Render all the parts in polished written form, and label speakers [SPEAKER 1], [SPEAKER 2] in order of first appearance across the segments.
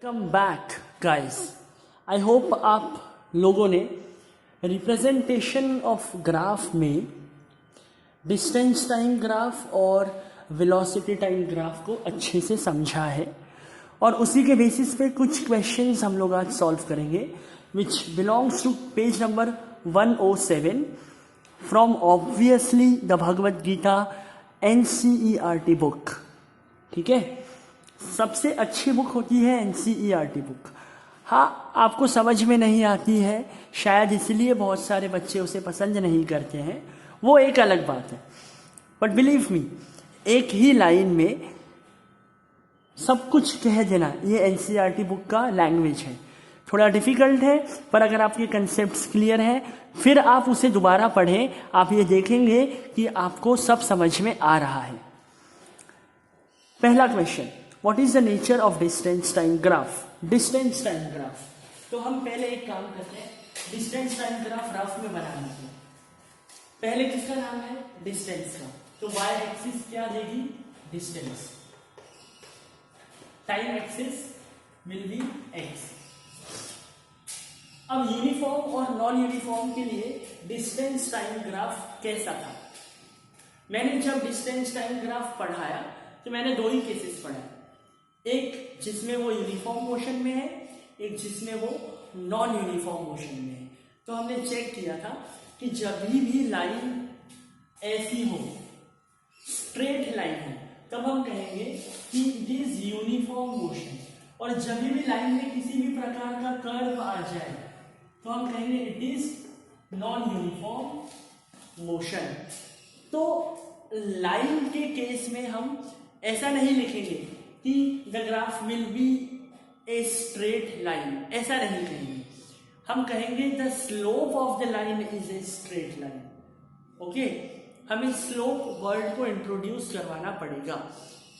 [SPEAKER 1] Come back guys. I hope आप लोगों ने रिप्रेजेंटेशन ऑफ ग्राफ में डिस्टेंस टाइम ग्राफ और वेलोसिटी टाइम ग्राफ को अच्छे से समझा है और उसी के बेसिस पे कुछ क्वेश्चंस हम लोग आज सॉल्व करेंगे which belongs to page number 107 from obviously the Bhagavad Gita NCERT book. ठीक है, सबसे अच्छी बुक होती है NCERT बुक। हाँ, आपको समझ में नहीं आती है, शायद इसलिए बहुत सारे बच्चे उसे पसंद नहीं करते हैं, वो एक अलग बात है। बट बिलीव मी, एक ही लाइन में सब कुछ कह देना ये NCERT बुक का लैंग्वेज है। थोड़ा डिफिकल्ट है, पर अगर आपके कंसेप्ट्स क्लियर हैं, फिर आप उसे दोबारा पढ़ें, आप ये देखेंगे कि आपको सब समझ में आ रहा है। पहला question, what is the nature of distance time graph? Distance time graph, तो हम पहले एक काम करते हैं, डिस्टेंस टाइम ग्राफ रफ में बना लेते हैं। पहले किसका नाम है? डिस्टेंस का। तो y एक्सिस क्या देगी? Distance. Time axis will be x। अब यूनिफॉर्म और नॉन यूनिफॉर्म के लिए डिस्टेंस टाइम ग्राफ कैसा था? मैंने जब डिस्टेंस टाइम ग्राफ पढ़ाया तो मैंने दो ही केसेस पढ़ाए, एक जिसमें वो यूनिफॉर्म मोशन में है, एक जिसमें वो नॉन यूनिफॉर्म मोशन में है। तो हमने चेक किया था कि जब भी लाइन ऐसी हो, स्ट्रेट लाइन हो, तब हम कहेंगे कि इट इज यूनिफॉर्म मोशन, और जब भी लाइन में किसी भी प्रकार का कर्व आ जाए तो हम कहेंगे it is non uniform motion. तो लाइन के केस में हम ऐसा नहीं लिखेंगे कि the graph will be A straight line, ऐसा नहीं कहेंगे। हम कहेंगे the slope of the line is a straight line. Okay, हमें स्लोप वर्ड को इंट्रोड्यूस करवाना पड़ेगा।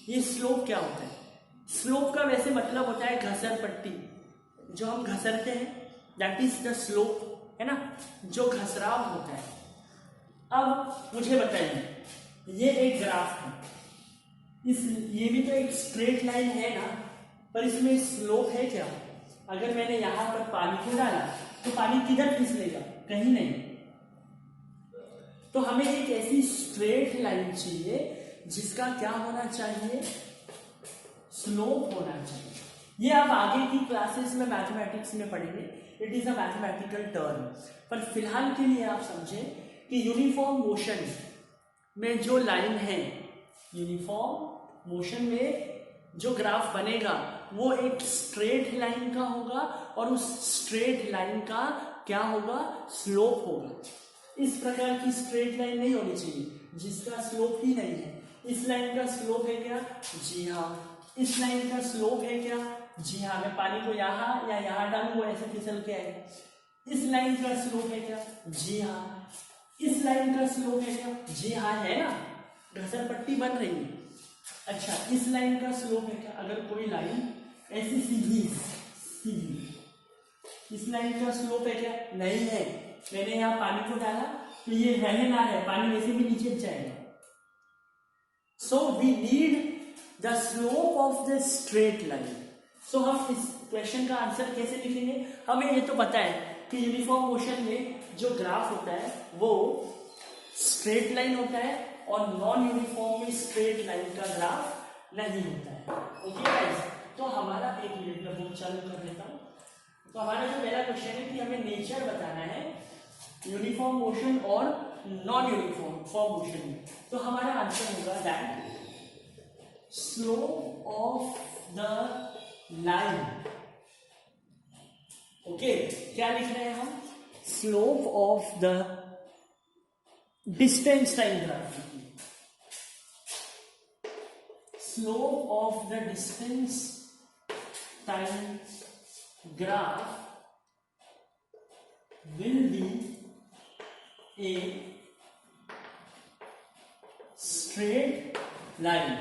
[SPEAKER 1] ये स्लोप क्या होता है? स्लोप का वैसे मतलब होता है घसर पट्टी, जो हम घसरते हैं, दैट इज द स्लोप, है ना, जो घसराव होता है। अब मुझे बताइए, ये एक ग्राफ है, ये भी तो एक स्ट्रेट लाइन है ना, पर इसमें स्लोप है क्या? अगर मैंने यहां पर पानी को डाला तो पानी किधर फिसलेगा? कहीं नहीं। तो हमें एक ऐसी स्ट्रेट लाइन चाहिए जिसका क्या होना चाहिए? स्लोप होना चाहिए। ये आप आगे की क्लासेस में मैथमेटिक्स में पढ़ेंगे, it is a mathematical term. पर फिलहाल के लिए आप समझें कि यूनिफॉर्म मोशन में जो लाइन है, यूनिफॉर्म मोशन में जो ग्राफ बनेगा वो एक स्ट्रेट लाइन का होगा, और उस स्ट्रेट लाइन का क्या होगा? स्लोप होगा। इस प्रकार की स्ट्रेट लाइन नहीं होनी चाहिए जिसका स्लोप ही नहीं है। इस लाइन का स्लोप है क्या? जी हाँ। इस लाइन का स्लोप है क्या? जी हाँ। मैं पानी को यहाँ या यहाँ डालूं वो ऐसे फिसल के आएगा। इस लाइन का स्लोप है क्या? जी हाँ। इस लाइन का स्लोप है क्या? जी हाँ, है ना, घसर पट्टी बन रही है। अच्छा, इस लाइन का स्लोप है क्या? अगर कोई लाइन ऐसी सीधी, इस लाइन का स्लोप है क्या? नहीं है। मैंने यहाँ पानी को डाला तो ये रहे ना है, पानी वैसे भी नीचे जाएगा। So we need the slope of the straight line. So हम इस क्वेश्चन का आंसर कैसे लिखेंगे? हमें ये तो पता है कि यूनिफॉर्म मोशन में जो ग्राफ होता है वो स्ट्रेट लाइन होता है, और नॉन यूनिफॉर्म में स्ट्रेट लाइन का ग्राफ नहीं होता है। ओके गाइस, तो हमारा एक मिनट में बुक चालू कर लेता हूं। तो हमारा जो पहला क्वेश्चन है कि हमें नेचर बताना है यूनिफॉर्म मोशन और नॉन यूनिफॉर्म मोशन में। तो हमारा आंसर होगा that slope of the line. Okay, क्या लिख रहे हैं हम? Slope of the distance time graph. Slope of the distance time graph will be a straight line.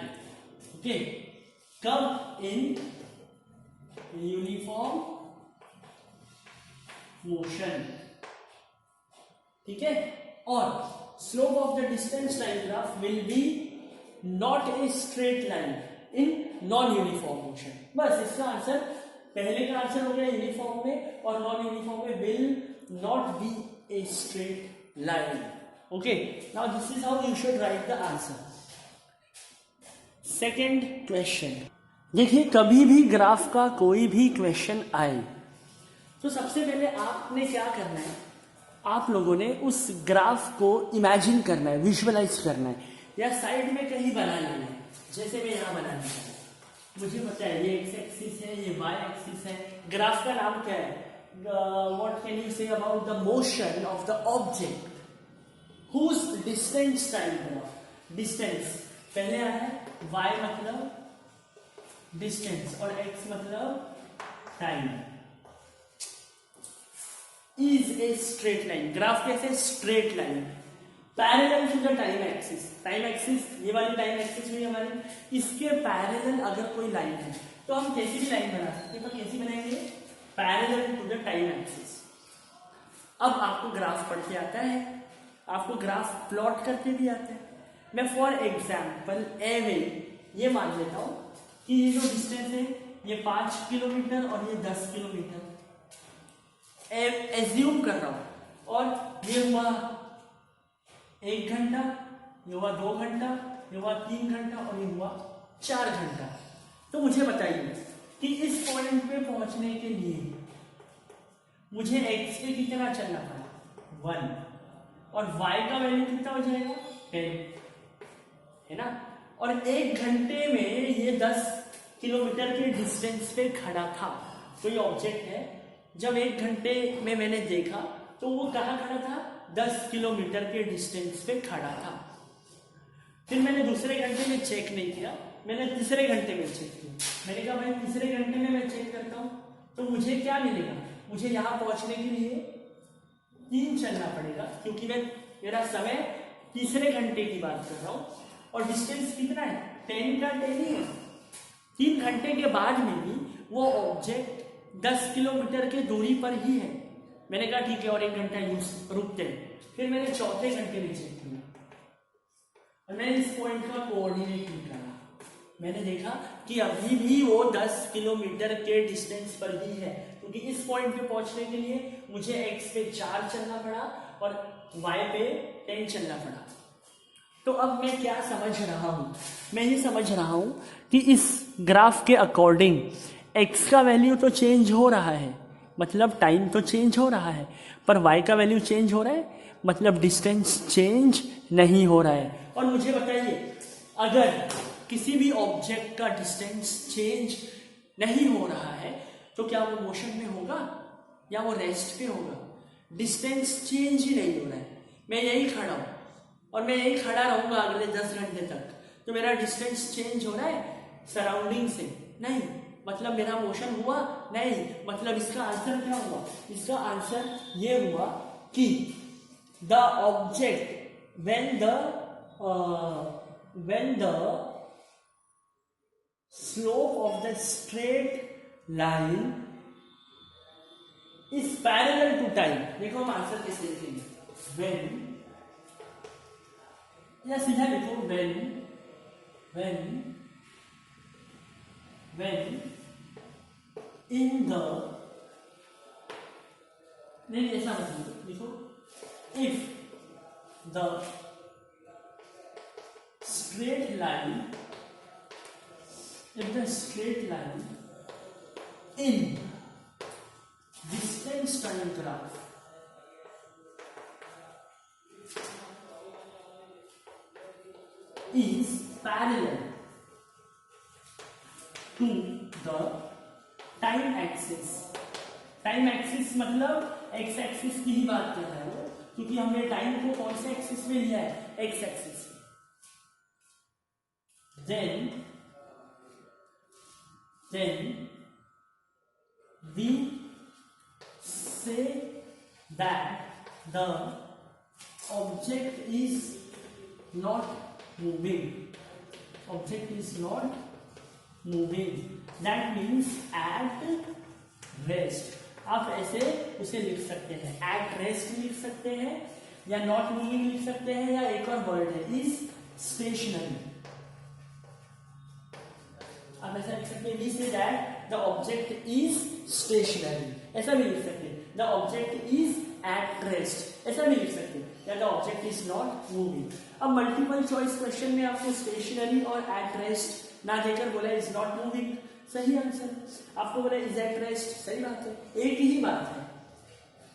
[SPEAKER 1] Okay, come in uniform motion. ठीक है, और slope of the distance line graph will be not a straight line in non uniform motion. बस इसका answer पहले का answer हो गया uniform में, और नॉन यूनिफॉर्म में will not be A straight line. Okay, now this is how you should write the answer. Second question. देखिए, कभी भी ग्राफ का कोई भी क्वेश्चन आए तो सबसे पहले आपने क्या करना है, आप लोगों ने उस ग्राफ को इमेजिन करना है, विजुअलाइज करना है, या साइड में कहीं बना लेना है. जैसे मैं यहाँ बनाना है, मुझे पता है ये एक्स एक्सिस है, ये वाई एक्सिस है. ग्राफ का नाम क्या है? What can you say about the motion of the object whose distance time graph. Distance पहले आया है, y मतलब डिस्टेंस और x मतलब time. Is a straight line. Graph कैसे? Straight line parallel to the time axis. Time axis ये वाली time axis हुई हमारी, इसके पैरेलल अगर कोई लाइन है तो हम कैसी भी लाइन बना सकते हैं. तो कैसी बनाएंगे? Parallel to the time axis. अब आपको ग्राफ पढ़ के आता है, आपको ग्राफ प्लॉट करके भी आता है. मैं फॉर एग्जाम्पल ये मान लेता हूं कि ये जो डिस्टेंस है ये 5 किलोमीटर और ये 10 किलोमीटर एज्यूम कर रहा हूं. और ये हुआ 1 घंटा, ये हुआ 2 घंटा, ये हुआ 3 घंटा और ये हुआ 4 घंटा. तो मुझे बताइए कि इस पॉइंट पे पहुंचने के लिए मुझे x पे कितना चलना पड़ा? 1. और y का वैल्यू कितना हो जाएगा? 10, है ना. और 1 घंटे में ये 10 किलोमीटर के डिस्टेंस पे खड़ा था. कोई ऑब्जेक्ट है, जब 1 घंटे में मैंने देखा तो वो कहाँ खड़ा था? 10 किलोमीटर के डिस्टेंस पे खड़ा था. फिर मैंने दूसरे घंटे में चेक नहीं किया, मैंने तीसरे घंटे में चेक किया. मैंने कहा भाई तीसरे घंटे में मैं चेक करता हूँ तो मुझे क्या मिलेगा? मुझे यहाँ पहुंचने के लिए 3 चलना पड़ेगा, क्योंकि मेरा समय तीसरे घंटे की बात कर रहा हूँ. और डिस्टेंस कितना है? 10 का 10 ही है. 3 घंटे के बाद में भी वो ऑब्जेक्ट 10 किलोमीटर की दूरी पर ही है. मैंने कहा ठीक है और 1 घंटा रुकते हैं. फिर मैंने चौथे घंटे में चेक किया और मैंने इस पॉइंट का कोऑर्डिनेट निकाला. मैंने देखा कि अभी भी वो 10 किलोमीटर के डिस्टेंस पर ही है, क्योंकि इस पॉइंट पे पहुंचने के लिए मुझे x पे 4 चलना पड़ा और y पे 10 चलना पड़ा. तो अब मैं क्या समझ रहा हूं? मैं ये समझ रहा हूं कि इस ग्राफ के अकॉर्डिंग x का वैल्यू तो चेंज हो रहा है, मतलब टाइम तो चेंज हो रहा है, पर y का वैल्यू चेंज हो रहा है, मतलब डिस्टेंस चेंज नहीं हो रहा है. और मुझे बताइए, अगर किसी भी ऑब्जेक्ट का डिस्टेंस चेंज नहीं हो रहा है तो क्या वो मोशन में होगा या वो रेस्ट पे होगा? डिस्टेंस चेंज ही नहीं हो रहा है. मैं यही खड़ा हूं और मैं यही खड़ा रहूंगा अगले 10 घंटे तक, तो मेरा डिस्टेंस चेंज हो रहा है सराउंडिंग से? नहीं. मतलब मेरा मोशन हुआ? नहीं. मतलब इसका आंसर क्या हुआ? इसका आंसर ये हुआ कि the object when the slope of the straight line is parallel to time. देखो हम आंसर कैसे लिखेंगे. व्हेन, या सीधा लिखो when in the, नहीं ऐसा मत लिखो, if the straight line in distance time graph is parallel to the time axis. Time axis मतलब एक्स एक्सिस की ही बात कर रहा है वो, क्योंकि हमने टाइम को कौन से एक्सिस में लिया है? एक्स एक्सिस में. then we say that the object is not moving. That means at rest. आप ऐसे उसे लिख सकते हैं, at rest लिख सकते हैं, या not moving लिख सकते हैं, या एक और वर्ड है is stationary. आप ऐसा लिख सकते हैं, we say that the object is stationary, ऐसा भी लिख सकते हैं। The object is at rest, ऐसा भी लिख सकते हैं। या the object is not moving. अब मल्टीपल चॉइस क्वेश्चन में आपको स्टेशनरी और एट रेस्ट ना देकर बोला इज नॉट मूविंग, सही आंसर। आपको बोला इज एट रेस्ट, सही बात है, एक ही बात है,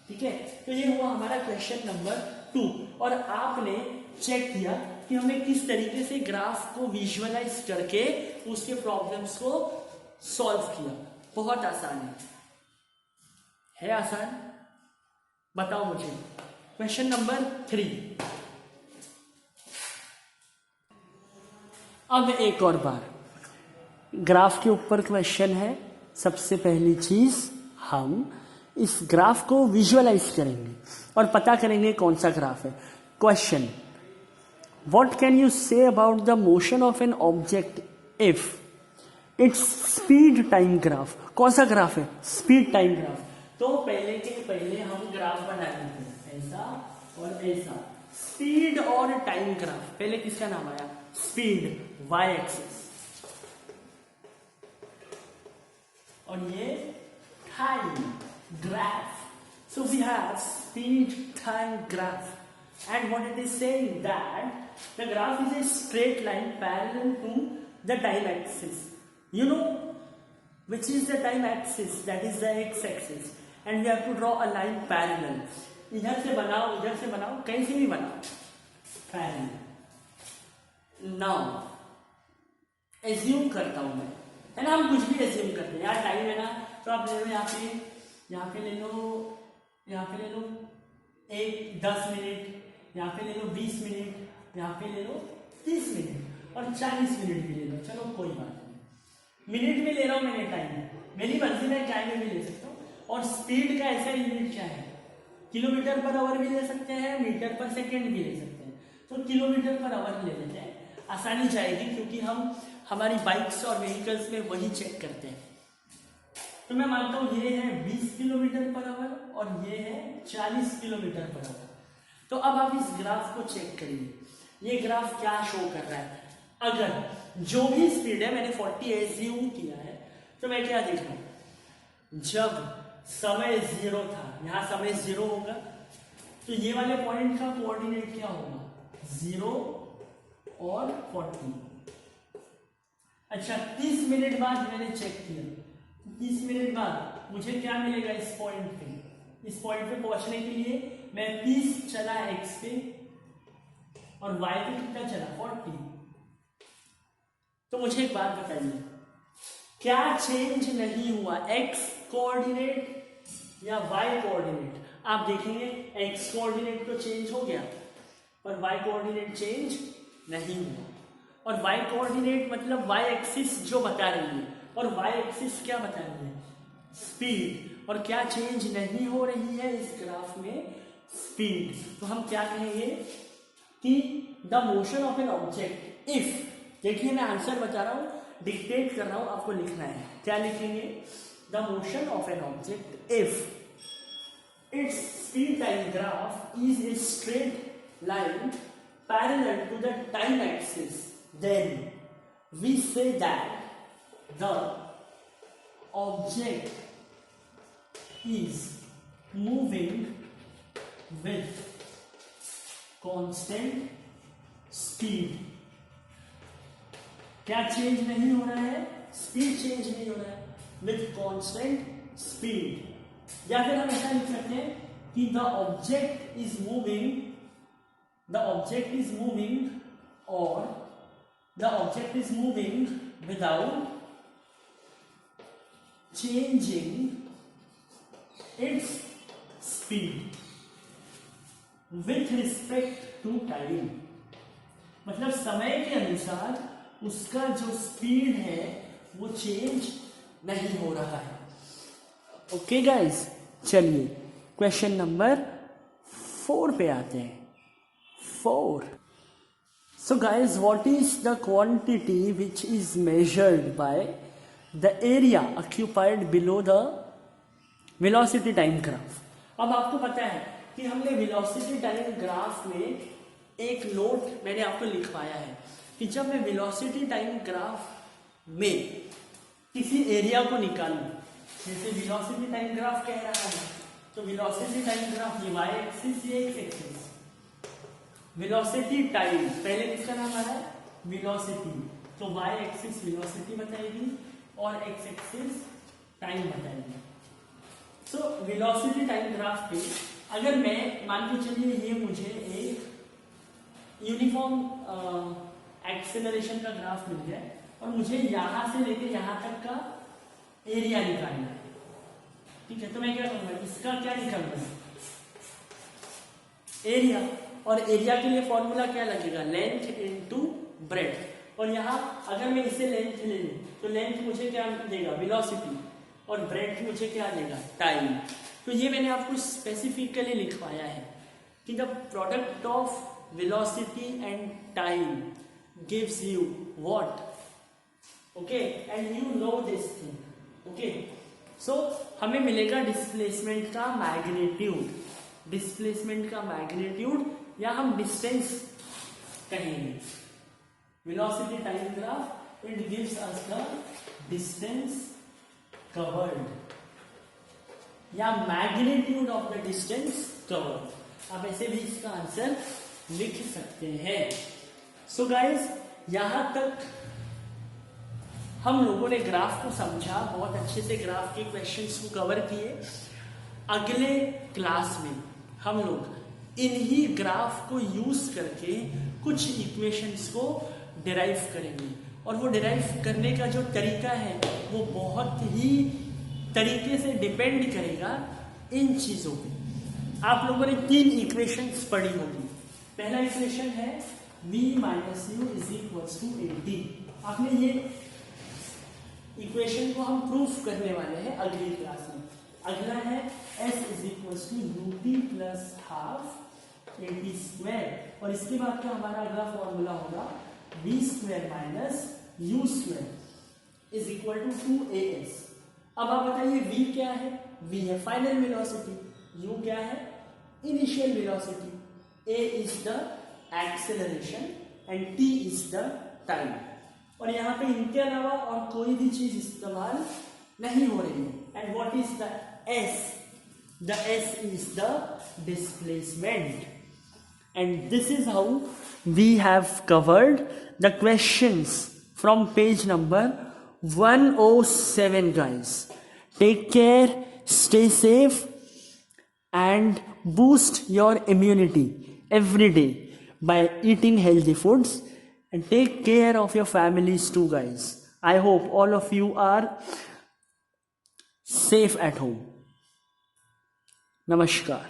[SPEAKER 1] ठीक है। तो ये हुआ हमारा क्वेश्चन नंबर 2। और आपने चेक किया कि हमें किस तरीके से ग्राफ को विजुअलाइज करके उसके प्रॉब्लम्स को सॉल्व किया। बहुत आसान है आसान? बताओ मुझे। Question number 3। अब एक और बार ग्राफ के ऊपर क्वेश्चन है। सबसे पहली चीज हम इस ग्राफ को विजुअलाइज करेंगे और पता करेंगे कौन सा ग्राफ है। Question, what can you say about the motion of an object if its speed time graph? कौन सा ग्राफ है? Speed time graph. तो पहले के पहले हम ग्राफ बना लेते हैं, ऐसा और ऐसा, स्पीड और टाइम ग्राफ। पहले किसका नाम आया? स्पीड, वाई एक्सिस, और ये time graph. So we have speed time graph, and what it is saying that the graph is a straight line parallel to the time axis. You know which is the time axis? That is the x-axis, and we have to draw a line parallel. इधर से बनाओ, इधर से बनाओ, कहीं से भी बनाओ, parallel. Now assume करता हूं मैं, है ना, हम कुछ भी assume करते हैं यार। टाइम है ना, तो आप ले लो यहाँ पे ले लो, यहाँ पे ले लो 10 मिनट, यहाँ पे ले लो 20 मिनट, यहाँ पे ले लो 30 मिनट और 40 मिनट भी ले लो, चलो कोई बात नहीं। मिनट में ले रहा हूँ मैंने टाइम, मेरी मर्जी में टाइम में भी ले सकता हूँ। और स्पीड का ऐसा यूनिट क्या है? किलोमीटर पर आवर भी ले सकते हैं, मीटर पर सेकेंड भी ले सकते हैं। तो किलोमीटर पर आवर ले लेते हैं, आसानी जाएगी, क्योंकि हम हमारी बाइक्स और व्हीकल्स में वही चेक करते हैं। तो मैं मानता हूं ये है 20 किलोमीटर पर आवर और ये है 40 किलोमीटर पर आवर। तो अब आप इस ग्राफ को चेक करिए, ये ग्राफ क्या शो कर रहा है। अगर जो भी स्पीड है, मैंने 40 एज्यूम किया है, तो मैं क्या देख रहा हूं, जब समय 0 था, यहां समय 0 होगा, तो ये वाले पॉइंट का कोऑर्डिनेट क्या होगा? 0 और 40। अच्छा, 30 मिनट बाद मैंने चेक किया, 30 मिनट बाद मुझे क्या मिलेगा इस पॉइंट पे? इस पॉइंट पे पहुंचने के लिए मैं 30 चला x पे और y पे कितना चला? 40। तो मुझे एक बात बताइए, क्या चेंज नहीं हुआ? x कोऑर्डिनेट या y कोऑर्डिनेट? आप देखेंगे x कोऑर्डिनेट तो चेंज हो गया, पर y कोऑर्डिनेट चेंज नहीं हुआ। और y कोऑर्डिनेट मतलब y एक्सिस जो बता रही है, और y एक्सिस क्या बता रही है? स्पीड। और क्या चेंज नहीं हो रही है इस ग्राफ में? स्पीड। तो हम क्या कहेंगे कि the motion of an object if, देखिए मैं आंसर बता रहा हूं, डिक्टेट कर रहा हूं, आपको लिखना है। क्या लिखेंगे? The motion of an object if its speed time graph is a straight line parallel to the time axis, then we say that the object is moving with constant speed. क्या change नहीं हो रहा है? Speed change नहीं हो रहा है, with constant speed। या फिर हम ऐसा लिख सकते हैं कि the object is moving without changing its speed with respect to time। मतलब समय के अनुसार उसका जो स्पीड है वो चेंज नहीं हो रहा है। ओके गाइस, चलिए क्वेश्चन नंबर 4 पे आते हैं। 4। So guys, what is the quantity which is measured by the area occupied below the velocity time graph? अब आपको पता है कि हमने वेलोसिटी टाइम ग्राफ में एक नोट मैंने आपको लिखवाया है कि जब मैं वेलोसिटी टाइम ग्राफ में किसी एरिया को निकालूं, जैसे वेलोसिटी टाइम ग्राफ कह रहा है, तो वेलोसिटी टाइम ग्राफ ये y एक्सिस ये x एक्सिस, वेलोसिटी टाइम पहले किसका नाम आ रहा है वेलोसिटी, तो y एक्सिस वेलोसिटी बताएगी और x एक्सिस टाइम बताएगी। सो वेलोसिटी टाइम ग्राफ पे अगर मैं मान के चलिए ये मुझे एक यूनिफॉर्म एक्सेलरेशन का ग्राफ मिल गया और मुझे यहां से लेके यहां तक का एरिया निकालना है, ठीक है, तो मैं क्या करूंगा, इसका क्या निकालूंगा एरिया, और एरिया के लिए फॉर्मूला क्या लगेगा लेंथ इनटू ब्रेड्थ, और यहाँ अगर मैं इसे लेंथ ले लूं तो लेंथ मुझे क्या देगा वेलोसिटी और ब्रेड्थ मुझे क्या देगा टाइम। तो ये मैंने आपको स्पेसिफिकली लिखवाया है कि the product of velocity and time gives you what, okay, and you know this thing, okay. So हमें मिलेगा डिस्प्लेसमेंट का मैग्नीट्यूड, डिस्प्लेसमेंट का मैग्नीट्यूड या हम डिस्टेंस कहेंगे, velocity time graph it gives us the distance covered या magnitude of the distance covered, आप ऐसे भी इसका आंसर लिख सकते हैं। सो गाइस यहां तक हम लोगों ने ग्राफ को समझा, बहुत अच्छे से ग्राफ के क्वेश्चंस को कवर किए। अगले क्लास में हम लोग इन्हीं ग्राफ को यूज करके कुछ इक्वेशंस को डिराइव करेंगे, और वो डिराइव करने का जो तरीका है वो बहुत ही तरीके से डिपेंड करेगा इन चीजों पे। आप लोगों ने 3 इक्वेशंस पढ़ी होगी। पहला इक्वेशन है v minus U is equals to 80। आपने ये इक्वेशन को हम प्रूफ करने वाले हैं अगली क्लास में। अगला है s is equals to U T plus half 80 square, और इसके बाद का हमारा अगला फॉर्मूला होगा v square minus U square is equal to 2as। अब आप बताइए v क्या है, v है फाइनल वेलोसिटी, u क्या है initial velocity, a is the acceleration and t is the time, और यहाँ पे इनके अलावा और कोई भी चीज इस्तेमाल नहीं हो रही है। And what is the s, the s is the displacement, and this is how we have covered the questions from page number 107 guys. Take care, stay safe and boost your immunity every day by eating healthy foods, and take care of your families too guys. I hope all of you are safe at home. Namaskar.